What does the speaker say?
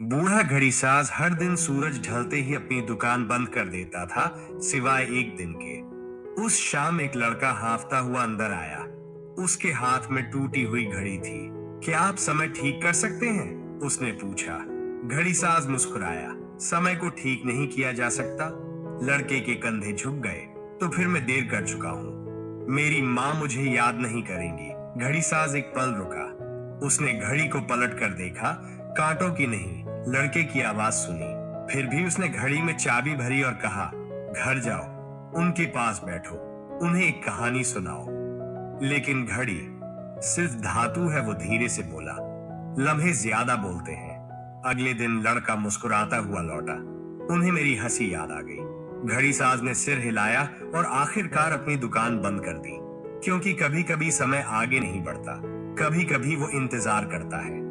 बूढ़ा घड़ीसाज हर दिन सूरज ढलते ही अपनी दुकान बंद कर देता था, सिवाय एक दिन के। उस शाम एक लड़का हांफता हुआ अंदर आया। उसके हाथ में टूटी हुई घड़ी थी। क्या आप समय ठीक कर सकते हैं? उसने पूछा। घड़ीसाज मुस्कुराया। समय को ठीक नहीं किया जा सकता। लड़के के कंधे झुक गए। तो फिर मैं देर कर चुका हूँ। मेरी माँ मुझे याद नहीं करेंगी। घड़ीसाज एक पल रुका। उसने घड़ी को पलट कर देखा। कांटों की नहीं, लड़के की आवाज सुनी। फिर भी उसने घड़ी में चाबी भरी और कहा, घर जाओ, उनके पास बैठो, उन्हें एक कहानी सुनाओ। लेकिन घड़ी सिर्फ धातु है, वो धीरे से बोला। लम्हे ज्यादा बोलते हैं। अगले दिन लड़का मुस्कुराता हुआ लौटा। उन्हें मेरी हंसी याद आ गई। घड़ीसाज ने सिर हिलाया और आखिरकार अपनी दुकान बंद कर दी। क्योंकि कभी कभी समय आगे नहीं बढ़ता, कभी कभी वो इंतजार करता है।